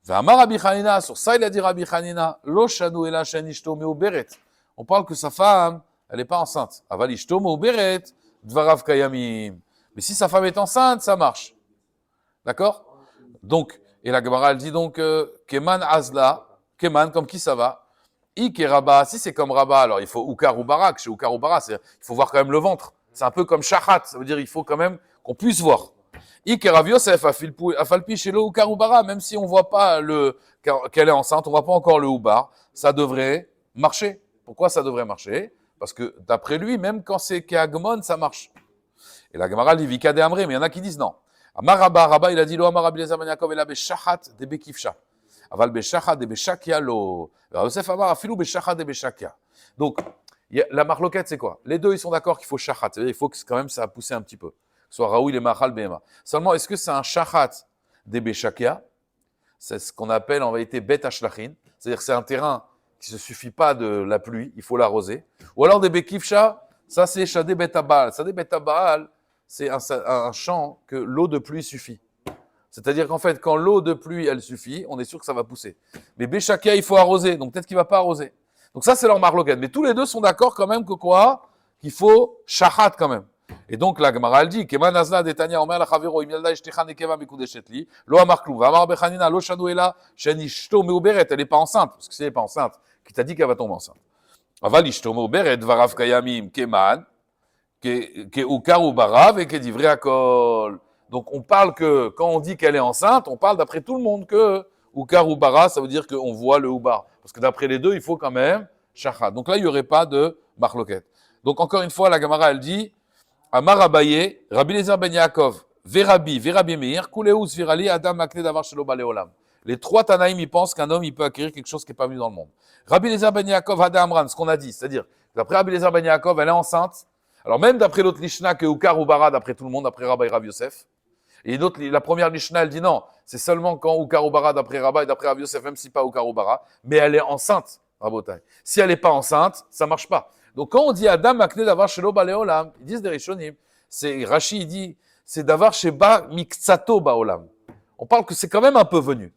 S1: Amar Rabbi Chanina, sur ça il a dit Rabbi Chanina, Lo Shanu Ela Shen Ishto Meuberet. On parle que sa femme, elle n'est pas enceinte. Aval Ishto Meuberet, Dvarav Kayamim. Mais si sa femme est enceinte, ça marche. D'accord? Donc, et la Gemara, elle dit donc, Keman Azla, Keman, comme qui ça va? Ik et Rabba, si c'est comme Rabba, alors il faut Oukar ou Barak. Chez Oukar ou Barak, il faut voir quand même le ventre. C'est un peu comme Shachat, ça veut dire il faut quand même qu'on puisse voir. Ik et Rav Yosef, Afalpi chez le Oukar ou Barak, même si on ne voit pas qu'elle est enceinte, on ne voit pas encore le Oubar, ça devrait marcher. Pourquoi ça devrait marcher? Parce que d'après lui, même quand c'est Keagmon, ça marche. Et la Gemara dit Vika de Amré, mais il y en a qui disent non. Amar Rabba, il a dit Lo Amar Rabbi Eliezer ben Yaakov ela beshachat de bekifsha. Aval beshachat de beshakia lo. Yosef Amar afilou beshachat de beshakia. Donc, la marloquette, c'est quoi? Les deux, ils sont d'accord qu'il faut shachat. C'est-à-dire, il faut que quand même ça a poussé un petit peu. Soit Raoui les Mahal Behema. Seulement, est-ce que c'est un shachat de beshakia? C'est ce qu'on appelle en réalité bet ashlachin. C'est-à-dire que c'est un terrain qui ne se suffit pas de la pluie, il faut l'arroser. Ou alors des bekifsha, ça c'est shadé betabal. Shadé betabal, c'est un champ que l'eau de pluie suffit. C'est-à-dire qu'en fait, quand l'eau de pluie, elle suffit, on est sûr que ça va pousser. Mais Béchakia, il faut arroser, donc peut-être qu'il ne va pas arroser. Donc ça, c'est leur marloquette. Mais tous les deux sont d'accord quand même que quoi? Qu'il faut shahat quand même. Et donc la Gemara elle dit Keman Azla Detania Omer la Chavero im yalda ishtecha nekeva mikudeshet li lo amar klum va amar bechanina lo shanu ela shenishto meuberet, elle est pas enceinte parce que si elle est pas enceinte, qui t'a dit qu'elle va tomber enceinte. Aval ishto meuberet varav kayamim keman ke ukar ou barav et ke divrei akol. Donc on parle que quand on dit qu'elle est enceinte, on parle d'après tout le monde que ukar ou bara, ça veut dire qu'on voit le oubar parce que d'après les deux, il faut quand même shachat. Donc là, il y aurait pas de marloquette. Donc encore une fois, la Gemara elle dit Amar Abaye, Rabbi Eliezer ben Yaakov, Verabi Meir, Kuleus Virali, Adam Makne Davar Shelo Bale Olam. Les trois Tanaïm, ils pensent qu'un homme, il peut acquérir quelque chose qui n'est pas venu dans le monde. Rabbi Eliezer ben Yaakov, Hada Amran, ce qu'on a dit, c'est-à-dire, d'après Rabbi Eliezer ben Yaakov, elle est enceinte. Alors même d'après l'autre Lishna, que Ukar ou Bara, d'après tout le monde, d'après Rabbi Rav Yosef. Et d'autres, la première Lishna, elle dit non, c'est seulement quand Ukar ou Bara, d'après Rabbi et d'après Rav Yosef, même si pas Ukar ou Bara, mais elle est enceinte, Rabotai. Si elle n'est pas enceinte, ça ne marche pas. Donc quand on dit Adam Makne Davar Shelo Bale Olam, ils disent des Rishonim, c'est Rashi, il dit, c'est d'avoir Sheba Miktsato Baolam. On parle que c'est quand même un peu venu.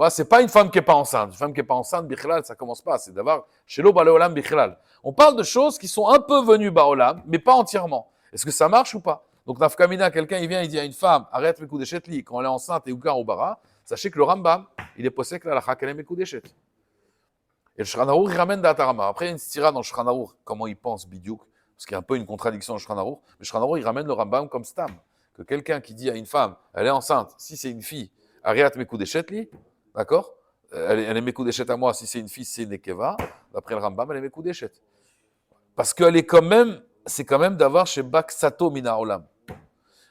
S1: C'est pas une femme qui est pas enceinte. Une femme qui est pas enceinte, Bichlal, ça commence pas. C'est d'avoir Shelo Baleolam Bichlal. On parle de choses qui sont un peu venues Baolam, mais pas entièrement. Est-ce que ça marche ou pas? Donc, Nafkamina, quelqu'un, il vient, il dit à une femme, arrête mes coups d'échetli, quand elle est enceinte et Ukar ou Bara, sachez que le Rambam, il est possèque la lacha qu'elle est mes coups d'échet. Et le Shulchan Aruch, il ramène d'Atarama. Après, il y a une stira dans le Shulchan Aruch, comment il pense Bidiouk, parce qu'il y a un peu une contradiction dans le Shulchan Aruch. Mais le Shulchan Aruch, il ramène le Rambam comme Stam. Que quelqu'un qui dit à une femme, elle est enceinte, si c'est une fille, arrête mes coups d'échetli, d'accord? Elle est mes coups d'échet à moi, si c'est une fille, c'est Nekeva. D'après le Rambam, elle est mes coups d'échet. Parce qu'elle est quand même, c'est quand même d'avoir chez Baksato Mina Olam.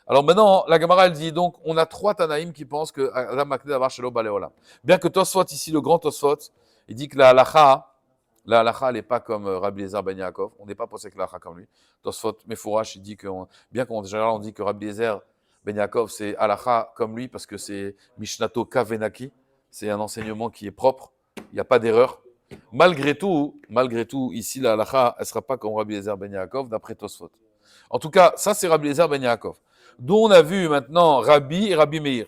S1: Alors maintenant, la Gemara, elle dit, donc, on a trois Tanaïm qui pensent que Adam Makne d'avoir chez Bale Olam. Bien que Tosfot, ici, le grand Tosfot, il dit que la halacha, elle n'est pas comme Rabbi Eliezer ben Yaakov. On n'est pas posé que la halacha comme lui. Tosfot Mefourash, il dit que, bien qu'en général, on dit que Rabbi Eliezer ben Yaakov, c'est halacha comme lui parce que c'est Mishnato Kavenaki. C'est un enseignement qui est propre. Il n'y a pas d'erreur. Malgré tout, ici, la halacha, elle ne sera pas comme Rabbi Eliezer ben Yaakov, d'après Tosfot. En tout cas, ça, c'est Rabbi Eliezer ben Yaakov. D'où on a vu maintenant Rabbi et Rabbi Meir.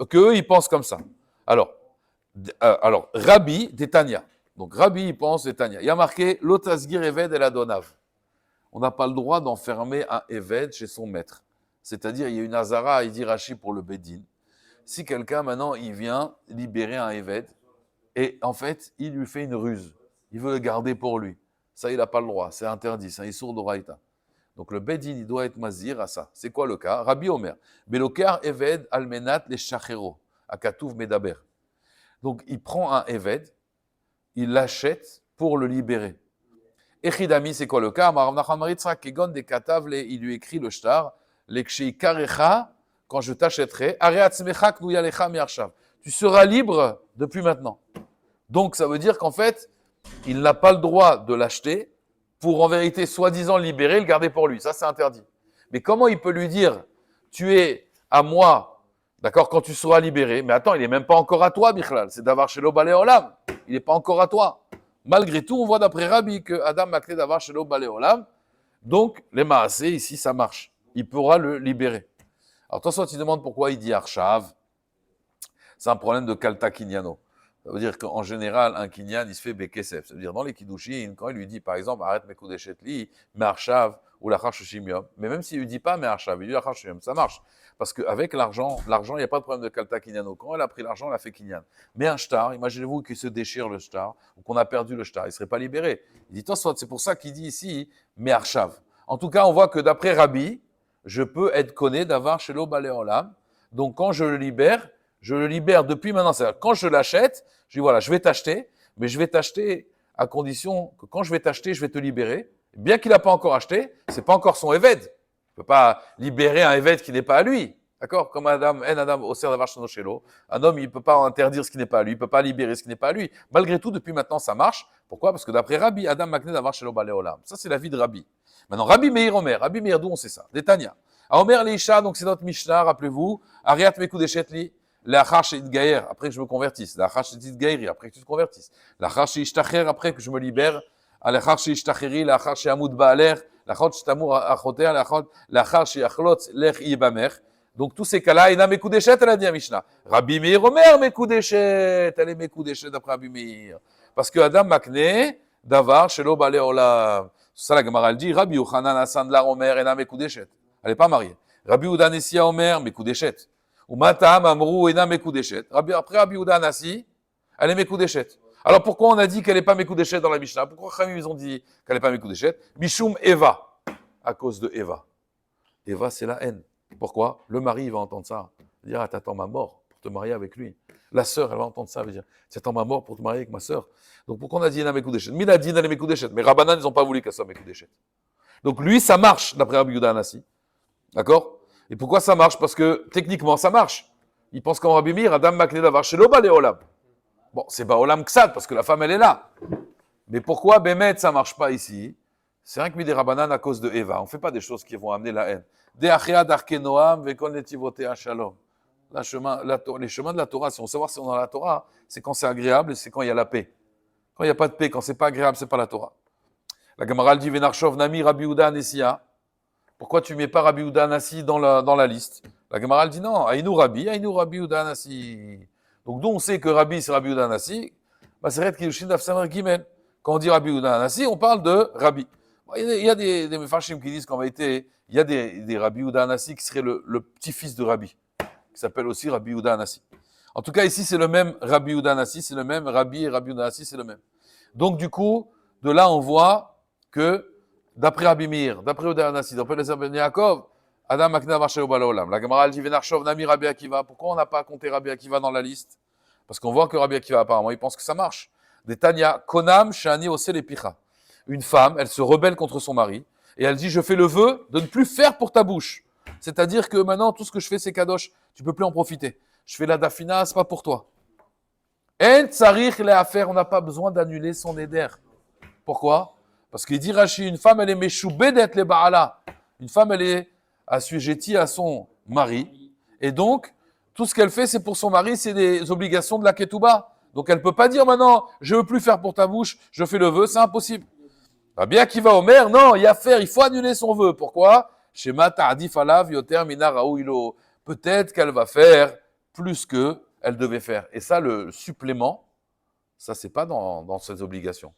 S1: Qu'eux, ils pensent comme ça. Alors Rabbi d'Etania. Donc, Rabbi, il pense d'Etania. Il y a marqué Lotasgir Eved el Adonav. On n'a pas le droit d'enfermer un Eved chez son maître. C'est-à-dire, il y a une Hazara, il dit Rashi pour le Bedin. Si quelqu'un, maintenant, il vient libérer un Eved, et en fait, il lui fait une ruse. Il veut le garder pour lui. Ça, il n'a pas le droit. C'est interdit. C'est un Issour d'Oraïta. Donc, le Bedin, il doit être mazir à ça. C'est quoi le cas? Rabbi Omer. Belokar Eved almenat le shachero. Akatouv medaber. Donc, il prend un Eved, il l'achète pour le libérer. Echidami, c'est quoi le cas? Il lui écrit le shtar, quand je t'achèterai, tu seras libre depuis maintenant. Donc, ça veut dire qu'en fait, il n'a pas le droit de l'acheter pour, en vérité, soi-disant libérer, le garder pour lui. Ça, c'est interdit. Mais comment il peut lui dire, tu es à moi, d'accord, quand tu seras libéré, mais attends, il n'est même pas encore à toi, Bichlal. C'est d'avoir chez l'Obale Olam. Il n'est pas encore à toi. Malgré tout, on voit d'après Rabbi que Adam a clé d'avoir chez l'Obale Olam. Donc, les Maasé, ici, ça marche. Il pourra le libérer. Alors, toi, tu demandes pourquoi il dit Arshav. C'est un problème de Kalta Kinyano. Ça veut dire qu'en général, un Kinyan, il se fait Bekesef. Ça veut dire, dans les Kiddushin, quand il lui dit, par exemple, arrête mes coups d'échetli, mais Arshav ou la Shishimium. Mais même s'il ne lui dit pas, mais Arshav, il lui dit la Shishimium, ça marche. Parce qu'avec l'argent, il n'y a pas de problème de Kalta Kinyano. Quand elle a pris l'argent, elle a fait Kinyan. Mais un shtar, imaginez-vous qu'il se déchire le shtar, ou qu'on a perdu le shtar, il ne serait pas libéré. Il dit, c'est pour ça qu'il dit ici, mais Arshav. En tout cas, on voit que d'après Rabbi, je peux être connu d'avoir chez l'Obale Olam. Donc, quand je le libère depuis maintenant. C'est-à-dire, quand je l'achète, je dis voilà, je vais t'acheter, mais je vais t'acheter à condition que quand je vais t'acheter, je vais te libérer. Bien qu'il n'a pas encore acheté, c'est pas encore son Eved. Il ne peut pas libérer un Eved qui n'est pas à lui. D'accord? Comme Adam, Oser Davar Sheno Shelo. Un homme, il ne peut pas interdire ce qui n'est pas à lui, il ne peut pas libérer ce qui n'est pas à lui. Malgré tout, depuis maintenant, ça marche. Pourquoi? Parce que d'après Rabbi, Adam Makne Davar Shelo Bale Olam. Ça, c'est la vie de Rabbi. Maintenant, Rabbi Meir Omer. Rabbi Meir, d'où on sait ça? D'Etania. À Omer Leisha, donc c'est notre Mishnah, rappelez-vous. Ariat Mekou Deshetli. L'achar chez Gaïr, après que je me convertisse. L'achar chez Gaïri, après que tu te convertisses. L'achar chez Ishtacher, après que je me libère. L'achar chez Ishtacheri, l'achar chez Amoud Baaler, l'achar chez Tamour Achoter, l'achar chez Achlot, l'ech Yibamer. Donc tous ces cas-là, il y a mes coups d'échette, elle a dit à Mishnah. Rabbi Meir Omer, mes coups d'échette, elle est mes coups d'échette d'après Rabbi Meir. Parce que Adam Makne, Davar, shelo bale olam. Ça, la Gemara, elle dit, Rabbi Yochanan Asandlar Omer, ena mekudeshet. Elle n'est pas mariée. Rabbi Yehuda Nessia Omer, mekudeshet. Ou Matam Amrou, ena mekudeshet. Après Rabbi Yehuda Nassi, elle est mekudeshet. Alors pourquoi on a dit qu'elle n'est pas mekudeshet dans la Mishnah? Pourquoi Khamim, ils ont dit qu'elle n'est pas mekudeshet? Mishum Eva, à cause de Eva. Eva, c'est la haine. Pourquoi? Le mari, il va entendre ça. Il va dire, ah, t'attends ma mort pour te marier avec lui. La sœur, elle va entendre ça, elle va dire, t'attends ma mort pour te marier avec ma sœur. Donc pourquoi on a dit Ena Mekudeshet? Mais il a dit Ena Mekudeshet. Mais Rabbanan, ils n'ont pas voulu qu'elle soit Mekudeshet. Donc lui, ça marche, d'après Rabbi Yehuda Anassi. D'accord? Et pourquoi ça marche? Parce que techniquement, ça marche. Il pense qu'en Rabbi Meir, Adam Makne Davar Shelo Bale Olam. Bon, c'est pas Olam Ksad, parce que la femme, elle est là. Mais pourquoi Bémet, ça marche pas ici? C'est rien que mis des Rabbanan à cause de Eva. On ne fait pas des choses qui vont amener la haine. De Achia Darke Noam, Vekol Netivotea Shalom. Les chemins de la Torah, si on veut savoir si on est dans la Torah, c'est quand c'est agréable et c'est quand il y a la paix. Quand il n'y a pas de paix, quand c'est pas agréable, c'est pas la Torah. La Gemara dit Venarshov Nami Rabbi Yehuda Nessia. Pourquoi tu mets pas Rabbi Yehuda Nassi dans la liste? La Gemara dit non, Aïnou Rabbi Yehuda Nassi. Donc d'où on sait que Rabbi c'est Rabbi Yehuda Nassi, bah c'est Red Kilushin d'Afsamer Gimel. Quand on dit Rabbi Yehuda Nassi, on parle de Rabbi. Il y a des Mefarshim qui disent qu'en vérité, il y a des Rabbi Yehuda Nassi qui serait le petit-fils de Rabbi, qui s'appelle aussi Rabbi Yehuda Nassi. En tout cas, ici, c'est le même Rabbi Yehuda Nassi, c'est le même Rabbi et Rabbi Yehuda Nassi, c'est le même. Donc, du coup, de là, on voit que, d'après Rabbi Meir, d'après Yehuda Nassi, d'après les Ben Yaakov, Adam Makna Varshayo Balaolam. La Gemara dit Venarshov Nami Rabbi Akiva. Pourquoi on n'a pas compté Rabbi Akiva dans la liste? Parce qu'on voit que Rabbi Akiva, apparemment, il pense que ça marche. Des Tanya, Konam Shani Ose Lepicha. Une femme, elle se rebelle contre son mari, et elle dit, je fais le vœu de ne plus faire pour ta bouche. C'est-à-dire que maintenant, tout ce que je fais, c'est kadosh. Tu peux plus en profiter. Je fais la dafina, c'est pas pour toi. En tsarich le affaire, on n'a pas besoin d'annuler son éder. Pourquoi? Parce qu'il dit Rashi, une femme, elle est meshoubedet le baala. Une femme, elle est assujettie à son mari. Et donc, tout ce qu'elle fait, c'est pour son mari, c'est des obligations de la ketouba. Donc, elle ne peut pas dire maintenant, je ne veux plus faire pour ta bouche, je fais le vœu, c'est impossible. Bien qu'il va au maire, non, il y a à faire, il faut annuler son vœu. Pourquoi? Shema ta'adif alav yoter mina raouilo. Peut-être qu'elle va faire plus que elle devait faire. Et ça, le supplément, ça, c'est pas dans ses obligations.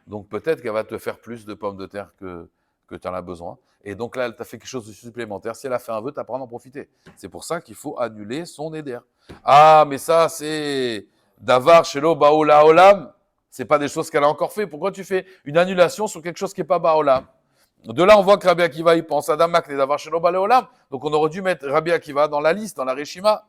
S1: Donc, peut-être qu'elle va te faire plus de pommes de terre que tu en as besoin. Et donc là, elle t'a fait quelque chose de supplémentaire. Si elle a fait un vœu, tu n'as pas à en profiter. C'est pour ça qu'il faut annuler son éder. Ah, mais ça, c'est Davar Shelo Baola Olam. C'est pas des choses qu'elle a encore fait. Pourquoi tu fais une annulation sur quelque chose qui n'est pas Baolam? De là, on voit que Rabbi Akiva, il pense à Damak, les Davar Shelo Baola Olam. Donc, on aurait dû mettre Rabbi Akiva dans la liste, dans la Reshima.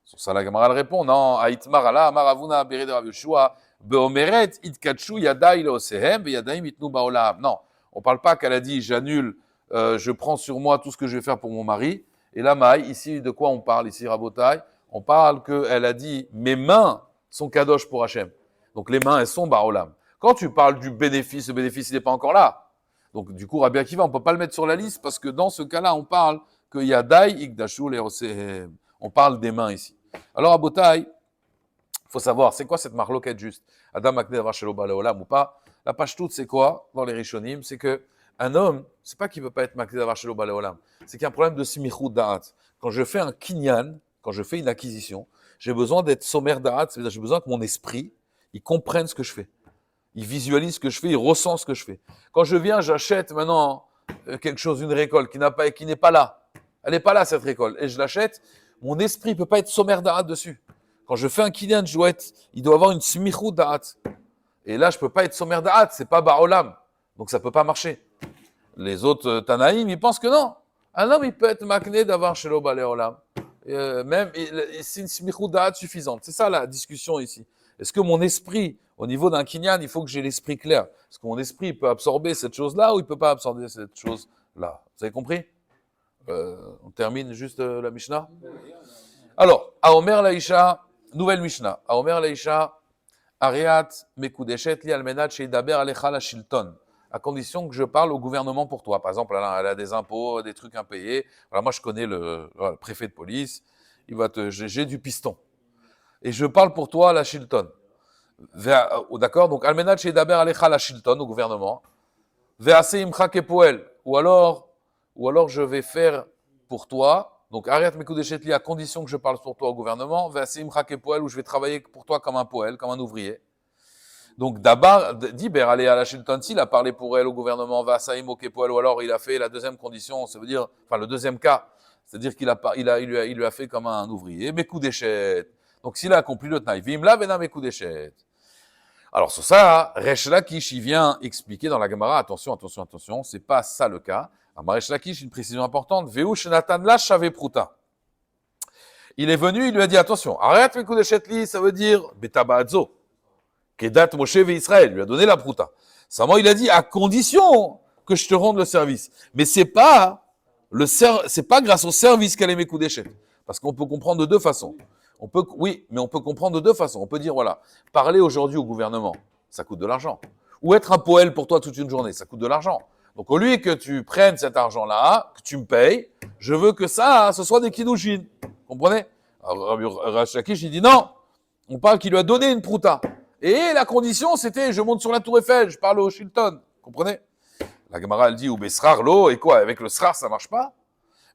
S1: Sur ça, la Gemara répond, non, Aïtmar Allah, Amar Avuna, Bered Rav Yoshua, Beomeret, Itkachu, Yadaï Leosehem, Yadaïm Itnu Baolam. Non, on ne parle pas qu'elle a dit, j'annule, je prends sur moi tout ce que je vais faire pour mon mari. Et là, Maï, ici, de quoi on parle, ici, Rabotai? On parle qu'elle a dit, mes mains sont kadosh pour Hachem. Donc, les mains, elles sont Baolam. Quand tu parles du bénéfice, le bénéfice, il n'est pas encore là. Donc, du coup, Rabbi Akiva, on ne peut pas le mettre sur la liste parce que dans ce cas-là, on parle que Yadaï Ikdashu Leosehem. On parle des mains ici. Alors, à Botaï, il faut savoir, c'est quoi cette marloquette juste? Adam Makne Davar Shelo Bale Olam ou pas? La page toute, c'est quoi dans les Rishonim? C'est qu'un homme, c'est pas qu'il ne veut pas être Makne Davar Shelo Bale Olam, c'est qu'il y a un problème de simichut da'at. Quand je fais un kinyan, quand je fais une acquisition, j'ai besoin d'être sommaire da'at, c'est-à-dire j'ai besoin que mon esprit, il comprenne ce que je fais. Il visualise ce que je fais, il ressent ce que je fais. Quand je viens, j'achète maintenant quelque chose, une récolte qui n'est pas là. Elle n'est pas là, cette récolte. Et je l'achète. Mon esprit ne peut pas être sommaire da'at dessus. Quand je fais un kinyan, il doit avoir une smichut da'at. Et là, je ne peux pas être sommaire da'at, c'est pas ba'olam. Donc ça ne peut pas marcher. Les autres Tanaïm, ils pensent que non. Un homme, il peut être makné d'avoir shelo bale olam. Même, c'est une smichut da'at suffisante. C'est ça la discussion ici. Est-ce que mon esprit, au niveau d'un kinyan, il faut que j'ai l'esprit clair? Est-ce que mon esprit peut absorber cette chose-là ou il ne peut pas absorber cette chose-là? Vous avez compris? On termine juste la Mishnah. Alors, Aomer Laïcha, nouvelle Mishnah. Aomer Laïcha, Ariat Mekudeshet li almenat sheidaber alecha la shilton. À condition que je parle au gouvernement pour toi. Par exemple, elle a des impôts, des trucs impayés. Voilà, moi, je connais le préfet de police. J'ai du piston. Et je parle pour toi à la shilton. D'accord? Donc, almenat sheidaber alecha la shilton au gouvernement. Ve'ase imcha kepoel. Ou alors je vais faire pour toi, donc Ariat Mekudeshet li à condition que je parle pour toi au gouvernement, Ve'ase imcha kepoel, où je vais travailler pour toi comme un poël, comme un ouvrier. Donc, d'abord, Diber, allez à la Shilton, s'il a parlé pour elle au gouvernement, va Saïm au Kepoel, ou alors il a fait la deuxième condition, ça veut dire, enfin, le deuxième cas, c'est-à-dire il lui a fait comme un ouvrier, mes coups d'échette. Donc, s'il a accompli le Tnaï, Vimla, Vena, mes coups d'échette. Alors, sur ça, Resh Lakish, il vient expliquer dans la Gemara, attention, c'est pas ça le cas. Alors, Resh Lakish, une précision importante, Veush Natan la Shave Pruta. Il est venu, il lui a dit, attention, arrête mes coups d'échette, ça veut dire, Betabaadzo. Kedat Moshe ve Israël, lui a donné la prouta. Seulement, il a dit, à condition que je te rende le service. Mais c'est pas grâce au service qu'elle est mes coups d'échec. Parce qu'on peut comprendre de deux façons. On peut comprendre de deux façons. On peut dire, voilà, parler aujourd'hui au gouvernement, ça coûte de l'argent. Ou être un poèle pour toi toute une journée, ça coûte de l'argent. Donc, au lieu que tu prennes cet argent-là, que tu me payes, je veux que ça, ce soit des kinouchines. Comprenez? Alors, Resh Lakish, il dit non. On parle qu'il lui a donné une prouta. Et la condition, c'était, je monte sur la tour Eiffel, je parle au Shilton. Comprenez? La Gemara, elle dit, ou Besrar, l'eau, et quoi? Avec le Srar, ça marche pas?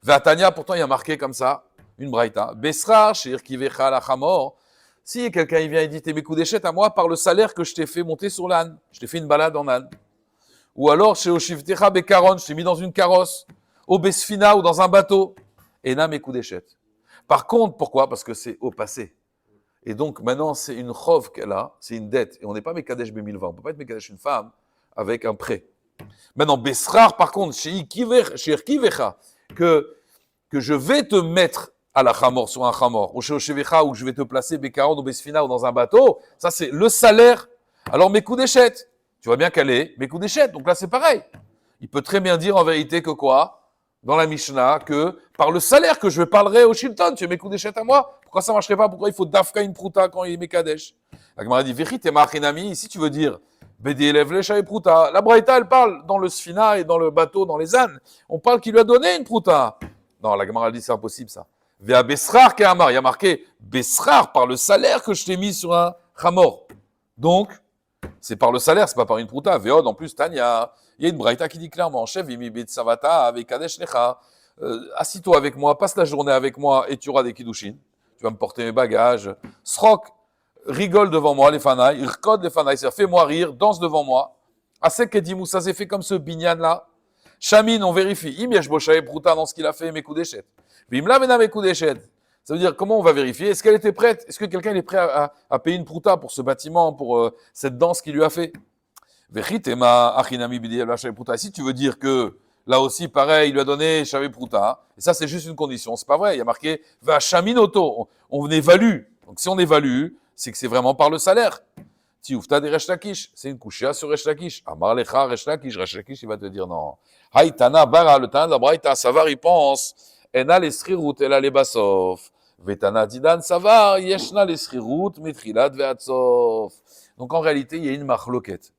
S1: Vatania, pourtant, il y a marqué comme ça, une braïta. Besrar, shir kivecha la chamor. Si quelqu'un il vient et dit, t'es mes coups d'échette à moi par le salaire que je t'ai fait monter sur l'âne. Je t'ai fait une balade en âne. Ou alors, chez Oshivtecha Bekaron, je t'ai mis dans une carrosse. Au Besfina ou dans un bateau. Et là, mes coups d'échette. Par contre, pourquoi? Parce que c'est au passé. Et donc, maintenant, c'est une chov qu'elle a, c'est une dette. Et on n'est pas Mekadesh B1020. On ne peut pas être Mekadesh une femme avec un prêt. Maintenant, Besrar, par contre, chez Kivecha, que je vais te mettre à la chamor, sur un chamor, ou chez Oshevecha, où je vais te placer Bekaron ou Besfina ou dans un bateau, ça, c'est le salaire. Alors, mes coups d'échette, tu vois bien qu'elle est mes coups d'échette. Donc là, c'est pareil. Il peut très bien dire en vérité que quoi? Dans la Mishnah, que par le salaire que je parlerai au Shilton, tu es mes coups d'échette à moi, pourquoi ça ne marcherait pas? Pourquoi il faut dafka une prouta quand il est Mekadesh? La Gemara dit, Vechit et Machinami, si tu veux dire, Bedi elev lesha et prouta, la Braïta, elle parle dans le Sfina et dans le bateau, dans les ânes, on parle qu'il lui a donné une prouta. Non, la Gemara dit, c'est impossible ça. Vea Besrar Kehamar, il y a marqué Besrar par le salaire que je t'ai mis sur un chamor. Donc, c'est par le salaire, c'est pas par une prouta. Veod, en plus, Tanya, il y a une braïta qui dit clairement, chef, imi betsavata avec Kadesh Lecha, assis-toi avec moi, passe la journée avec moi et tu auras des kiddushin. Tu vas me porter mes bagages. Srok, rigole devant moi, les fanaï, irkod les fanaï, c'est-à-dire fais-moi rire, danse devant moi. Asek Kedimou, ça s'est fait comme ce binyan là. Chamin, on vérifie. Imiesh Boshae Prouta dans ce qu'il a fait, mes coups d'échette. Bimla mena mes coups d'échette. Ça veut dire, comment on va vérifier? Est-ce qu'elle était prête? Est-ce que quelqu'un est prêt à payer une prouta pour ce bâtiment, pour cette danse qu'il lui a fait? Si tu veux dire que, là aussi, pareil, il lui a donné Shavé Prouta, et ça, c'est juste une condition. C'est pas vrai. Il y a marqué, va Chaminoto. On évalue. Donc, si on évalue, c'est que c'est vraiment par le salaire. Tioufta de Resh Lakish. C'est une couchia sur Resh Lakish. Amar Lecha Resh Lakish. Resh Lakish, il va te dire non. Haïtana Bara, le Tana de la Braïta, Savar, il pense. Ena l'esrirut, ela les basof. Vetana Didan Savar, Yeshna l'esrirut, Mitrilat ve'atsof. Donc en réalité, il y a une marloquette.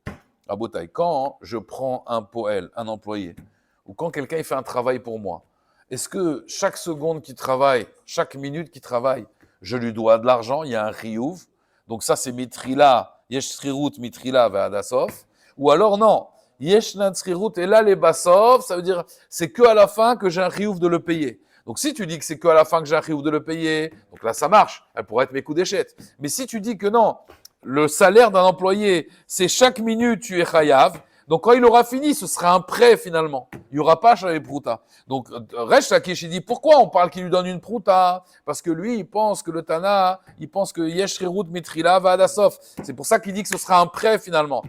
S1: À Botaï, quand je prends un poël, un employé, ou quand quelqu'un fait un travail pour moi, est-ce que chaque seconde qu'il travaille, chaque minute qu'il travaille, je lui dois de l'argent? Il y a un riyuv. Donc ça, c'est Mitrila, Yeshrirut, Mitrila ve'adasof. Ou alors non. Yeshna tzrirut et là les basov, ça veut dire c'est que à la fin que j'ai un riouf de le payer. Donc si tu dis que c'est que à la fin que j'ai un riouf de le payer, donc là ça marche, elle pourrait être mes coups d'échette. Mais si tu dis que non, le salaire d'un employé, c'est chaque minute tu es chayav, donc quand il aura fini, ce sera un prêt finalement. Il n'y aura pas Shavé Prouta. Donc Resh Lakish il dit pourquoi on parle qu'il lui donne une Prouta? Parce que lui il pense que le Tana, il pense que Yeshrirut Mitrila va Adasof. C'est pour ça qu'il dit que ce sera un prêt finalement.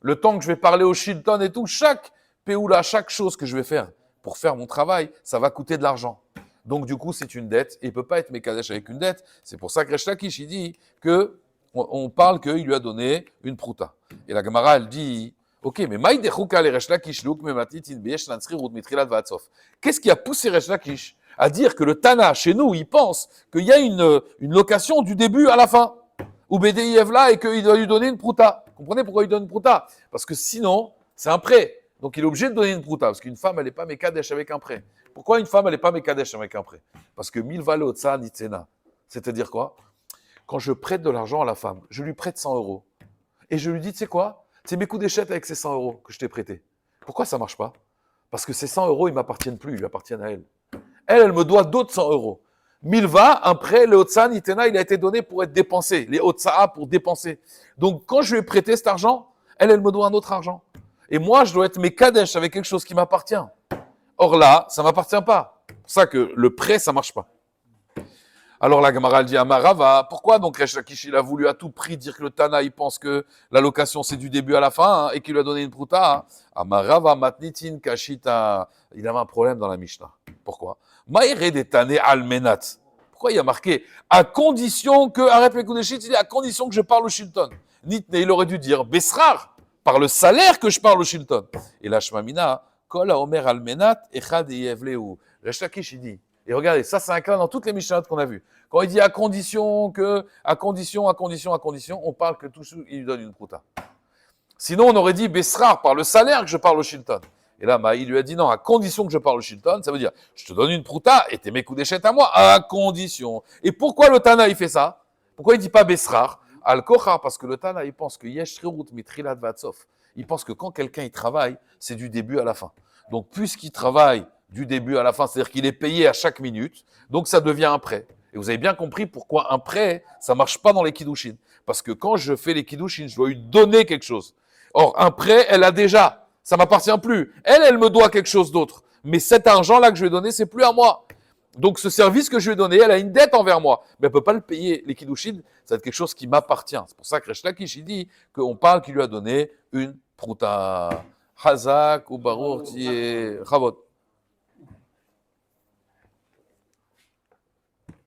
S1: Le temps que je vais parler au Shilton et tout, chaque péoula, chaque chose que je vais faire pour faire mon travail, ça va coûter de l'argent. Donc du coup, c'est une dette et il ne peut pas être Mekadesh avec une dette. C'est pour ça que Resh Lakish, il dit qu'on parle qu'il lui a donné une prouta. Et la Gemara, elle dit, ok, mais maïdechouka le Resh Lakish louk mematit in beyesh lansrirut mitrilat vatsof. Qu'est-ce qui a poussé Resh Lakish à dire que le Tana, chez nous, il pense qu'il y a une location du début à la fin, ou BDIF là, et qu'il doit lui donner une prouta. Vous comprenez pourquoi il donne une prouta? Parce que sinon, c'est un prêt. Donc il est obligé de donner une prouta, parce qu'une femme, elle n'est pas Mekadesh avec un prêt. Pourquoi une femme, elle n'est pas Mekadesh avec un prêt? Parce que milvalo tsa nitsena. C'est-à-dire quoi? Quand je prête de l'argent à la femme, je lui prête 100 euros. Et je lui dis, tu sais quoi? C'est mes coups d'échette avec ces 100 euros que je t'ai prêtés. Pourquoi ça ne marche pas? Parce que ces 100 euros, ils ne m'appartiennent plus, ils lui appartiennent à elle. Elle me doit d'autres 100 euros. Milva, un prêt, le Otsa Nitena, il a été donné pour être dépensé. Les Otsa pour dépenser. Donc, quand je lui ai prêté cet argent, elle me doit un autre argent. Et moi, je dois être mes Kadesh avec quelque chose qui m'appartient. Or là, ça ne m'appartient pas. C'est pour ça que le prêt, ça ne marche pas. Alors la Gemara dit à Marava, pourquoi donc Resh Lakish il a voulu à tout prix dire que le Tana il pense que la location c'est du début à la fin et qu'il lui a donné une prouta. Marava matnitin kashita, il avait un problème dans la Mishnah. Pourquoi? Maïre des Tané almenat. Pourquoi il a marqué à condition que arrête les Kudeshit, il dit à condition que je parle au Shilton. Nitne, il aurait dû dire Besrar, par le salaire que je parle au Shilton. Et la Shmamina, Kol Omer almenat echad yevleu. Resh Lakish il dit. Et regardez, ça c'est un cas dans toutes les Mishnayot qu'on a vues. Quand il dit à condition, on parle que tout ça, il lui donne une prouta. Sinon, on aurait dit Besrar, par le salaire que je parle au Shilton. Et là, il lui a dit non, à condition que je parle au Shilton, ça veut dire, je te donne une prouta et t'es mes coups d'échette à moi, à condition. Et pourquoi le Tana, il fait ça? Pourquoi il dit pas Besrar? Al-Kochar, parce que le Tana, il pense que Yesh Rirut Mitrilat Vatsov. Il pense que quand quelqu'un, il travaille, c'est du début à la fin. Donc, puisqu'il travaille du début à la fin, c'est-à-dire qu'il est payé à chaque minute, donc ça devient un prêt. Et vous avez bien compris pourquoi un prêt, ça marche pas dans les kiddushin. Parce que quand je fais les kiddushin, je dois lui donner quelque chose. Or, un prêt, elle a déjà, ça m'appartient plus. Elle me doit quelque chose d'autre. Mais cet argent-là que je lui ai donné, c'est plus à moi. Donc ce service que je lui ai donné, elle a une dette envers moi. Mais elle peut pas le payer. Les kiddushin, ça va être quelque chose qui m'appartient. C'est pour ça que Resh Lakish, il dit qu'on parle qu'il lui a donné une prouta. Hazak ou Baruch, Chavod.